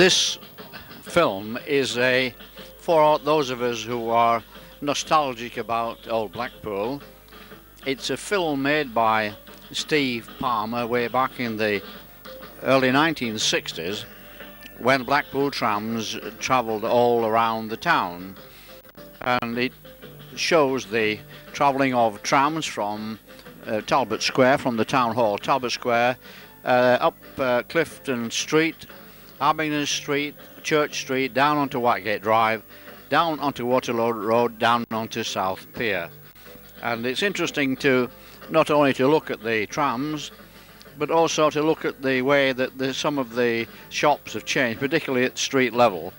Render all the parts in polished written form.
This film is for those of us who are nostalgic about old Blackpool. It's a film made by Steve Palmer way back in the early 1960s, when Blackpool Trams travelled all around the town, and it shows the travelling of trams from Talbot Square, from the town hall, Talbot Square, up Clifton Street, Abingdon Street, Church Street, down onto Whitegate Drive, down onto Waterloo Road, down onto South Pier. And it's interesting to not only to look at the trams, but also to look at the way that some of the shops have changed, particularly at street level,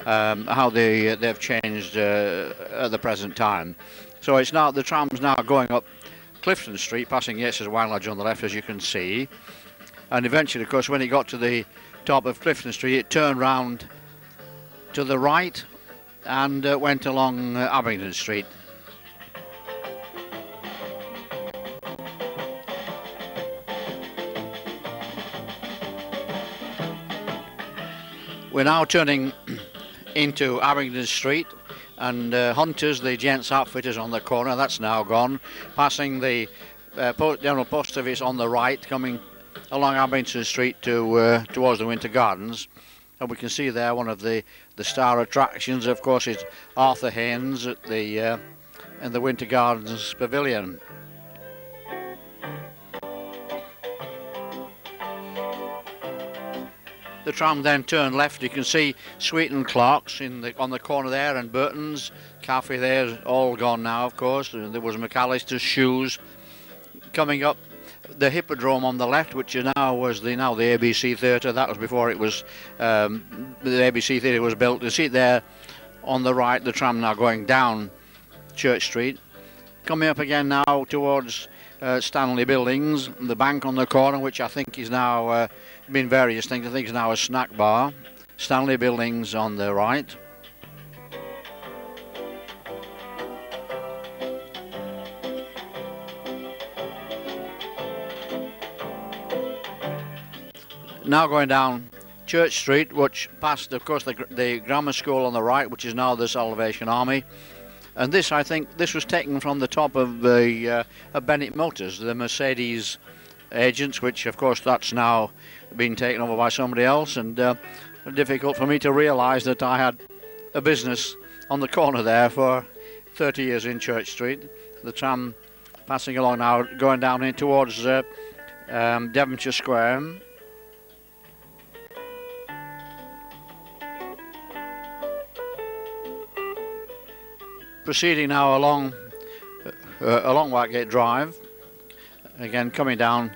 how they've changed at the present time. So it's now, the tram's now going up Clifton Street, passing Yates's Wine Lodge on the left, as you can see, and eventually, of course, when it got to the top of Clifton Street, it turned round to the right and went along Abingdon Street. We're now turning into Abingdon Street, and Hunters, the gents outfitters on the corner, that's now gone, passing the General Post Office on the right, coming along Abingdon Street towards the Winter Gardens. And we can see there one of the star attractions, of course, is Arthur Haynes at the in the Winter Gardens Pavilion. The tram then turned left. You can see Sweet and Clark's on the corner there, and Burton's Cafe there, all gone now, of course. There was McAllister's Shoes. Coming up the Hippodrome on the left, which now the ABC Theatre. That was before it was the ABC Theatre was built. You see it there on the right, the tram now going down Church Street. Coming up again now towards Stanley Buildings, the bank on the corner, which I think is now been various things. I think it's now a snack bar. Stanley Buildings on the right. Now going down Church Street, which passed, of course, the grammar school on the right, which is now the Salvation Army. And this, I think, this was taken from the top of the Bennett Motors, the Mercedes agents, which, of course, that's now been taken over by somebody else. And difficult for me to realise that I had a business on the corner there for 30 years in Church Street. The tram passing along now, going down in towards Devonshire Square. Proceeding now along Whitegate Drive, again coming down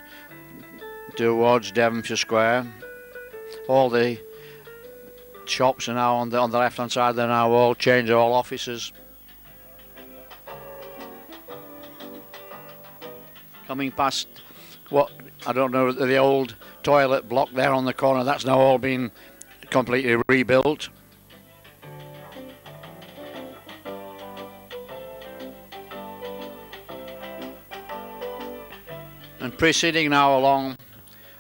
towards Devonshire Square. All the shops are now on the left hand side. They're now all changed, all offices. Coming past what I don't know, the old toilet block there on the corner. That's now all been completely rebuilt. And proceeding now along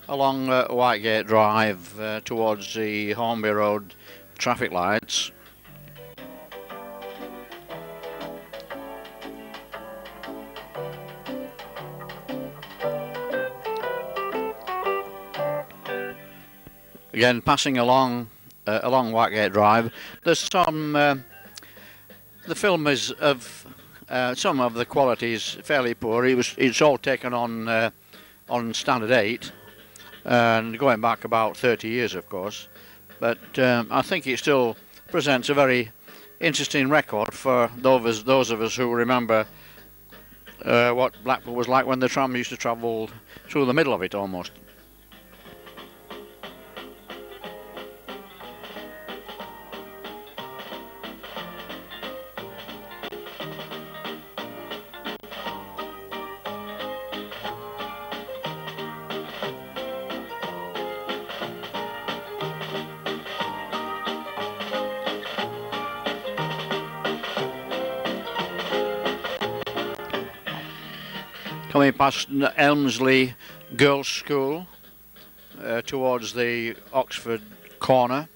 Whitegate Drive towards the Hornby Road traffic lights. Again, passing along Whitegate Drive. There's some. The film is of. Some of the quality is fairly poor. It's all taken on Standard 8, and going back about 30 years, of course. But I think it still presents a very interesting record for those of us who remember what Blackpool was like when the tram used to travel through the middle of it almost. Coming past Elmsley Girls' School towards the Oxford corner.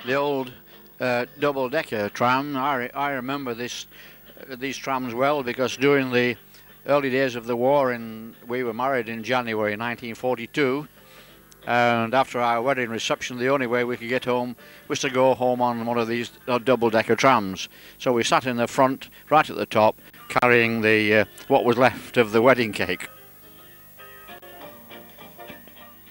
the old double-decker tram. I remember these trams well, because during the early days of the war, we were married in January 1942, and after our wedding reception, the only way we could get home was to go home on one of these double-decker trams. So we sat in the front, right at the top, carrying the what was left of the wedding cake.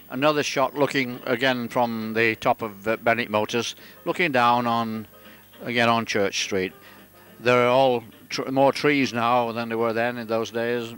Another shot looking again from the top of Bennett Motors, looking down again on Church Street. There are all more trees now than there were then in those days.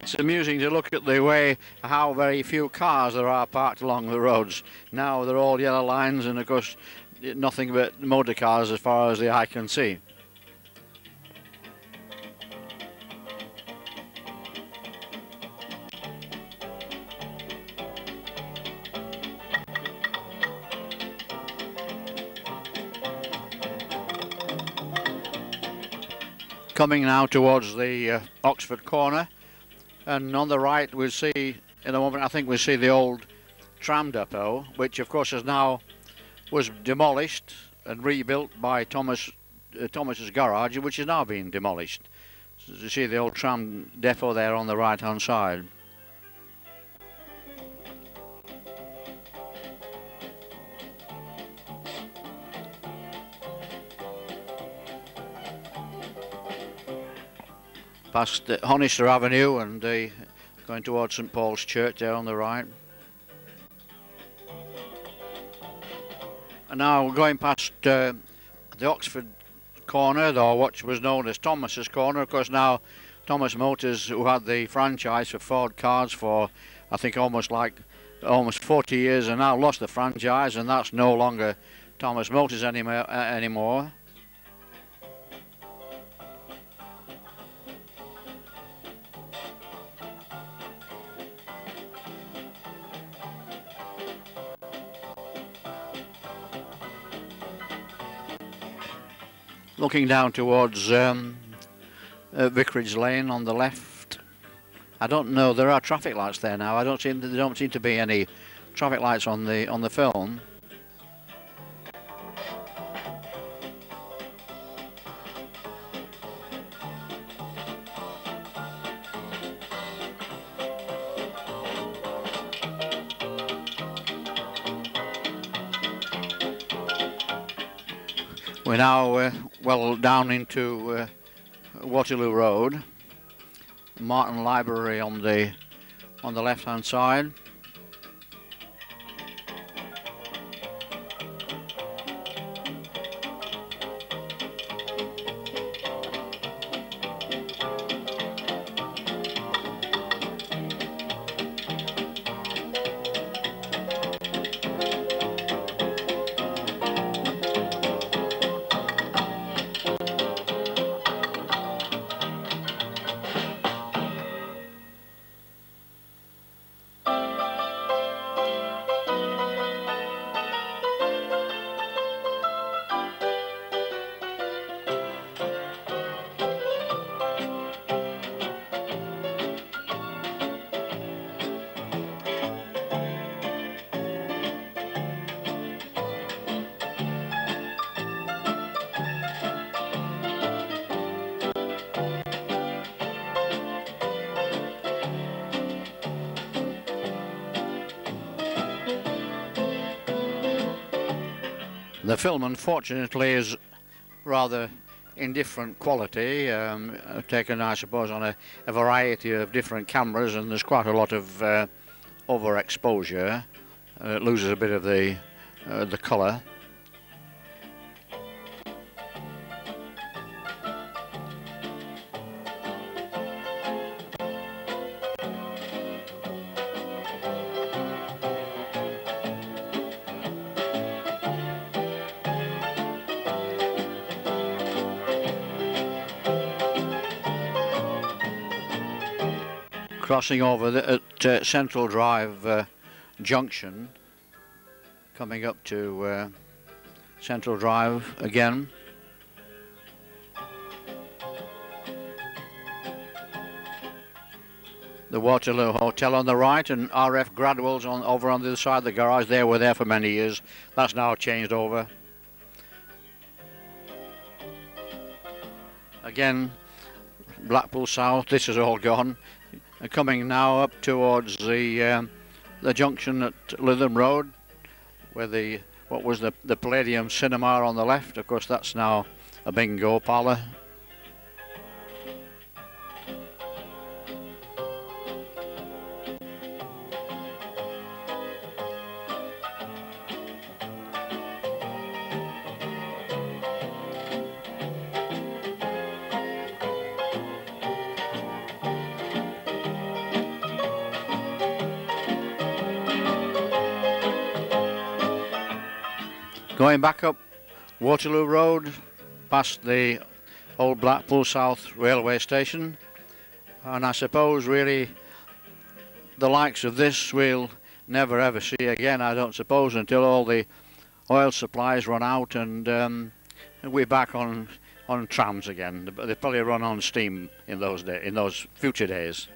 It's amusing to look at the way how very few cars there are parked along the roads. Now they're all yellow lines, and of course nothing but motor cars as far as the eye can see. Coming now towards the Oxford corner, and on the right we'll see, in a moment I think we'll see the old tram depot, which of course was demolished and rebuilt by Thomas's garage, which is now being demolished. So you see the old tram depot there on the right hand side. Past Honister Avenue and going towards St Paul's Church there on the right. And now we're going past the Oxford corner, or what was known as Thomas's corner. Of course now Thomas Motors, who had the franchise for Ford cars for I think almost 40 years, and now lost the franchise, and that's no longer Thomas Motors anymore. Looking down towards Vicarage Lane on the left. I don't know, there are traffic lights there now. There don't seem to be any traffic lights on the film. We're now well down into Waterloo Road. Martin Library on the left hand side. The film, unfortunately, is rather indifferent quality, taken, I suppose, on a variety of different cameras, and there's quite a lot of overexposure. It loses a bit of the colour. crossing over at Central Drive junction, coming up to Central Drive again. The Waterloo Hotel on the right, and RF Gradwell's over on the other side of the garage. They were there for many years. That's now changed over. Again, Blackpool South. This is all gone. Coming now up towards the junction at Lytham Road, where what was the Palladium Cinema on the left. Of course, that's now a bingo parlour. Going back up Waterloo Road, past the old Blackpool South railway station, and I suppose really the likes of this we'll never ever see again, I don't suppose, until all the oil supplies run out and we're back on trams again. They probably run on steam in those future days.